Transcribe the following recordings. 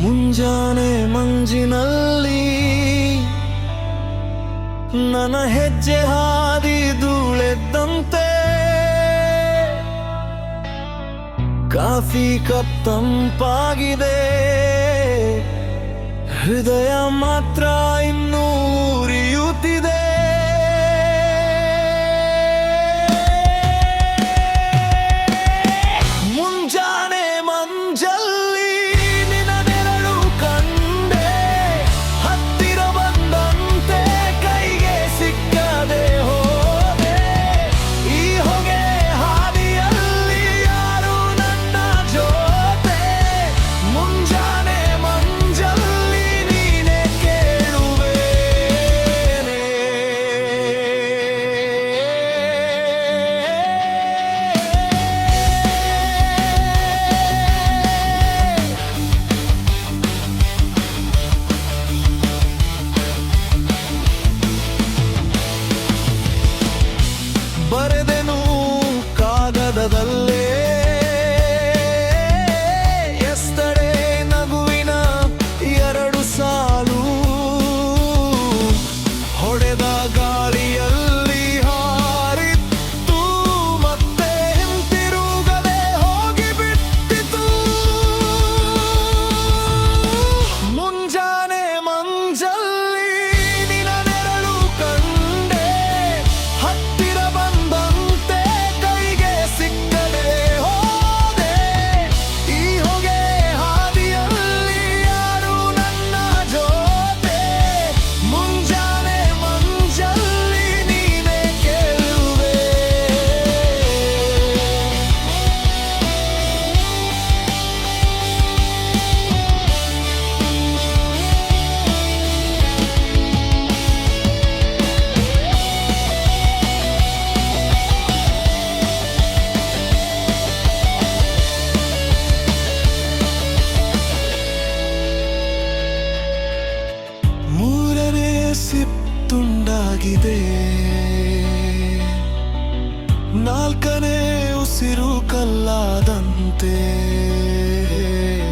ಮುಂಜಾನೆ ಮಂಜಿನಲ್ಲಿ ನನ್ನ ಹೆಜ್ಜೆ ಹಾದಿ ಧೂಳೆದ್ದಂತೆ, ಕಾಫಿ ಕಪ್ ತಂಪಾಗಿದೆ, ಹೃದಯ ಮಾತ್ರ ಇನ್ನೂ ಉರಿಯುತ್ತಿದೆ. ಮುಂಜಾನೆ ಮಂಜಲ್ಲಿ ನಿನ್ನ ನೆರಳು ಕಂಡೆ, ಹತ್ತಿರ ಬಂದಂತೆ ಕೈಗೆ ಸಿಕ್ಕದೆ ಹೋದೆ. ಈ ಹೊಗೆ ಹಾದಿಯಲ್ಲಿ ಯಾರು ನನ್ನ ಜೊತೆ, ಮುಂಜಾನೆ ಮಂಜಲ್ಲಿ ನೀನೆ ಕೇಳುವೇನೆ. ಬರೆದೆನು ಕಾಗದದಲ್ಲೇ ಎಸ್ತಡೆ ನಗುವಿನ ಎರಡು ಸಾಲು, ಹೊಡೆದ ಗಾಳಿಯಲ್ಲಿ ಹಾರಿತ್ತು, ಮತ್ತೆ ಹಿಂತಿರುಗದೆ ಹೋಗಿಬಿಟ್ಟಿತು. ಮುಂಜಾನೆ ಮಂಜಲ್ಲಿ ನಿನ್ನ ನೆರಳು ಕಂಡೆ, ಹತ್ತಿರ ಬಂದಂತೆ ಕೈಗೆ ಸಿಕ್ಕದೆ ಹೋದೆ. ಈ ಹೊಗೆ ಹಾದಿಯಲ್ಲಿ ಯಾರು ನನ್ನ ಜೊತೆ, ಮುಂಜಾನೆ ಮಂಜಲ್ಲಿ ನೀನೆ ಕೇಳುವೆ. ಮೂರನೇ ಸಿಪ್ ತುಂಡಾಗಿದೆ, ನಾಲ್ಕನೇ ಉಸಿರು ಕಲ್ಲಾದಂತೆ,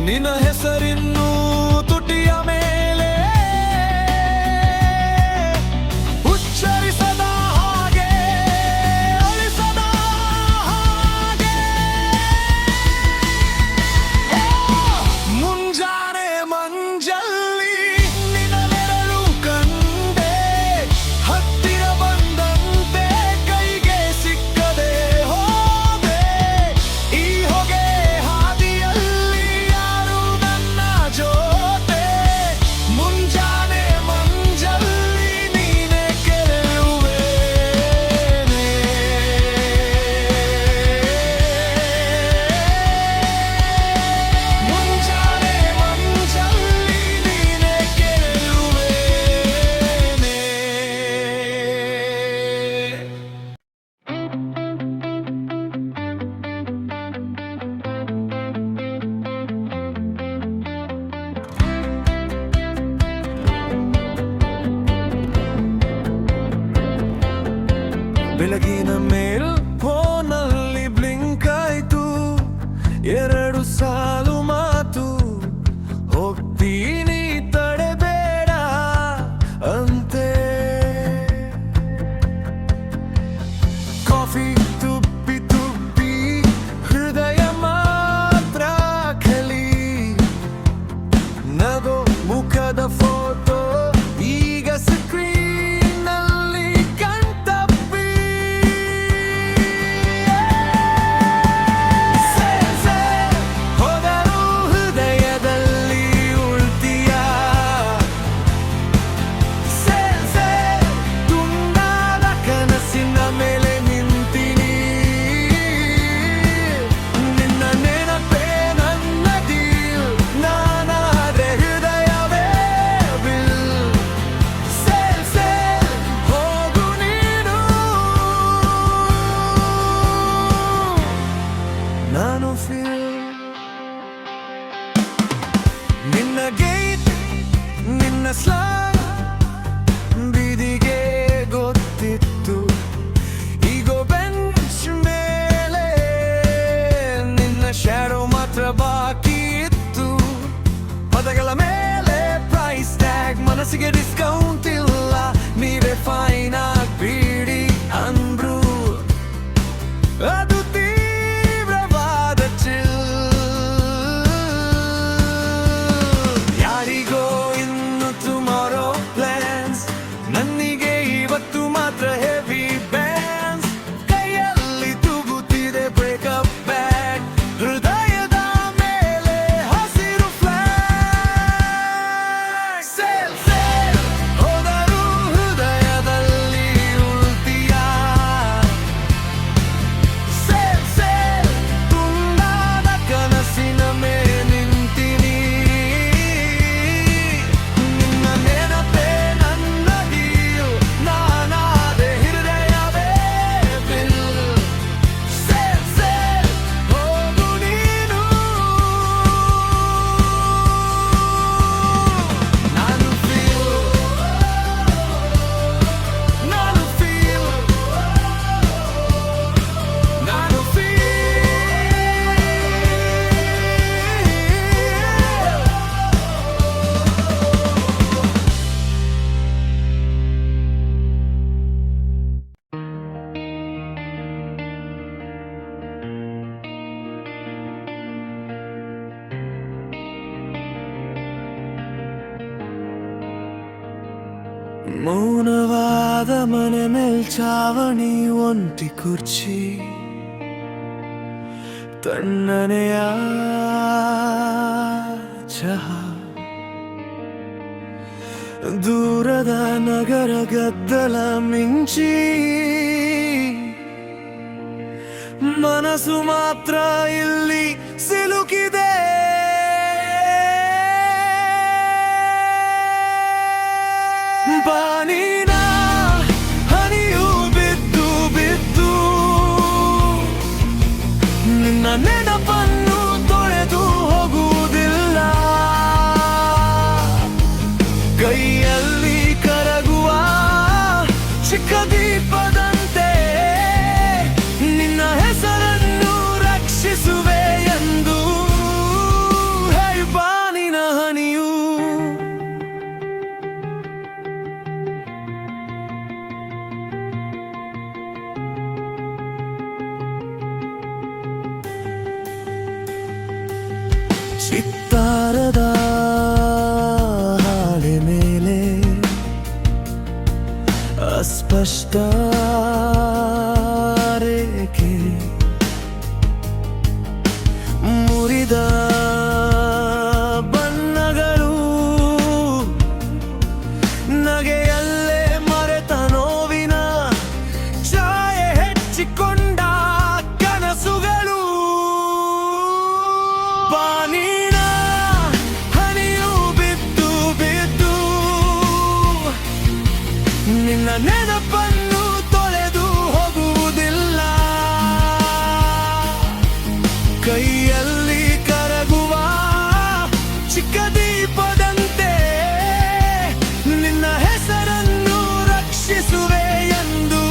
ನಿನ್ನ ಹೆಸರಿನ್ನು ತುಟಿಯ ಮೇಲೆ ಉಚ್ಚರಿಸದ ಹಾಗೆ, ಅಳಿಸದ ಹಾಗೆ. ಮುಂಜಾನೆ ಮಂಜಲ್ಲಿ ನಿನ್ನ ನೆರಳು ಕಂಡೆ, ಹತ್ತಿರ ಬಂದಂತೆ ಕೈಗೆ ಸಿಕ್ಕದೆ ಹೋದೆ. ಈ ಹೊಗೆ ಹಾದಿಯಲ್ಲಿ ಯಾರು ನನ್ನ ಜೊತೆ, ಮುಂಜಾನೆ ಮಂಜಲ್ಲಿ ನೀನೆ ಕೇಳುವೇನೆ. ಮುಂಜಾನೆ ಮಂಜಲ್ಲಿ ನೀನೆ ಕೇಳುವೇನೆ. ಬೆಳಗಿನ ಮೇಲ್ ಫೋನಲ್ಲಿ ಬ್ಲಿಂಕ್ ಆಯ್ತು, ಎರಡು ಸಾಲು ಮಾತು, ಹೋಗ್ತೀನಿ ತಡೆಬೇಡ ಅಂತೆ. ಕಾಫಿ ತುಪ್ಪಿ ತುಪ್ಪಿ ಹೃದಯ ಮಾತ್ರ ಖಲಿ, ನಗೋ ಮುಖದ ಫೋಟೋ ಈಗ ಸ್ಕ್ರೀನ್ನಲ್ಲಿ ಕಣ್ತಪ್ಪಿ. ಮನಸ್ಸಿಗೆ ಡಿಸ್ಕೌಂಟ್ ಇಲ್ಲ, ನೀವೇ ಫೈನ್ ಆಗ್ಬಿಡಿ ಅಂದ್ರು. ಅದು ತೀವ್ರವಾದ ಚಿಲ್. ಯಾರಿಗೋ ಇನ್ನು ಟುಮಾರೋ ಪ್ಲಾನ್ಸ್, ನನ್ನಿಗೆ ಇವತ್ತು ಮಾತ್ರ ಹೆವಿ ಬ್ಯಾನ್ಸ್. ಕೈಯಲ್ಲಿ ತೂಗುತ್ತಿದೆ ಬ್ರೇಕಪ್ ಬ್ಯಾಗ್, ಹೃದಯದ ಮೇಲೆ ಹಸಿರು ಫ್ಲಾಗ್. ಸೇಲ್ ಸೇಲ್ ಹೋದರೂ ಹೃದಯದಲ್ಲಿ ಉಳ್ತೀಯ. ಸೇಲ್ ಸೇಲ್ ತುಂಡಾದ ಕನಸಿನ ಮೇಲೆ ನಿಂತೀನಿ. ನಿನ್ನ ನೆನಪೇ ನನ್ನ ಡೀಲ್, ನಾನಾದೆ ಹೃದಯವೇ ಬಿಲ್. ಸೇಲ್ ಸೇಲ್ ಹೋಗು ನೀನು. ನಾನು ಫೀಲ್, ನಾನು ಫೀಲ್, ನಾನು ಫೀಲ್. ಮೌನವಾದ ಮನೆ ಮೇಲ್ಛಾವಣಿ, ಒಂಟಿ ಕುರ್ಚಿ, ತಣ್ಣನೆಯ ಚಹಾ. ದೂರದ ನಗರ ಗದ್ದಲ ಮಿಂಚಿ, ಮನಸ್ಸು ಮಾತ್ರ ಇಲ್ಲಿ ಸಿಲುಕಿದೆ. ಬಾನಿನ ಹನಿಯು ಬಿದ್ದು ಬಿದ್ದು ನಿನ್ನ ನೆನಪನ್ನು ತೊಳೆದು ಹೋಗುವುದಿಲ್ಲ. ಕೈಯಲ್ಲಿ ಕರಗುವ ಚಿಕ್ಕ ದೀಪದಂತೆ ನಿನ್ನ ಹೆಸರನ್ನು ರಕ್ಷಿಸುವೆ ಎಂದು. ಹೇ ಬಾನಿನ ಹನಿಯು. ಚಿತ್ತಾರದ ಹಾಳೆ ಮೇಲೆ ಅಸ್ಪಷ್ಟ ರೇಖೆ, ಮುರಿದ ಬಣ್ಣಗಳು, ನಗೆಯಲ್ಲೇ ಮರೆತ ನೋವಿನ ಛಾಯೆ, ಹೆಚ್ಚಿಕೊಂಡ ಕನಸುಗಳು. ಬಾನಿನ ಹನಿಯು ಬಿದ್ದು ಬಿದ್ದು ನಿನ್ನ ನೆನಪನ್ನು ತೊಳೆದು ಹೋಗುವುದಿಲ್ಲ. ಕೈಯಲ್ಲಿ ಕರಗುವ ಚಿಕ್ಕ ದೀಪದಂತೆ ನಿನ್ನ ಹೆಸರನ್ನು ರಕ್ಷಿಸುವೆ ಎಂದು.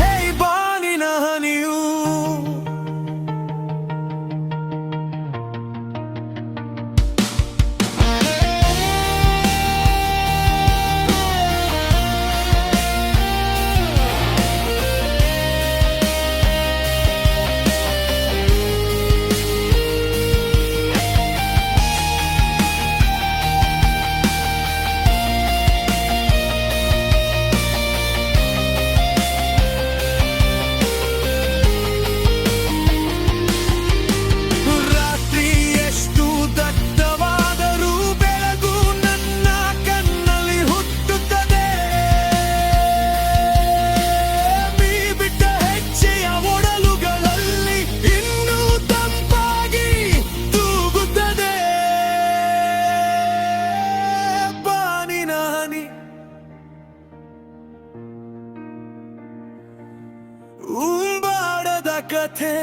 ಹೇ ಬಾನಿನ ಹನಿಯು. ರಾತ್ರಿ ಎಷ್ಟು ದಟ್ಟವಾದರೂ ಬೆಳಗು ನನ್ನ ಕಣ್ಣಲ್ಲಿ ಹುಟ್ಟುತ್ತದೆ. ಮೀ ಬಿಟ್ಟ ಹೆಜ್ಜೆಯ ಒಡಲುಗಳಲ್ಲಿ ಇನ್ನೂ ತಂಪಾಗಿ ತೂಗುತ್ತದೆ. ಬಾನಿನ ಹನಿ. ಉಂಬಾಡದ ಕಥೆ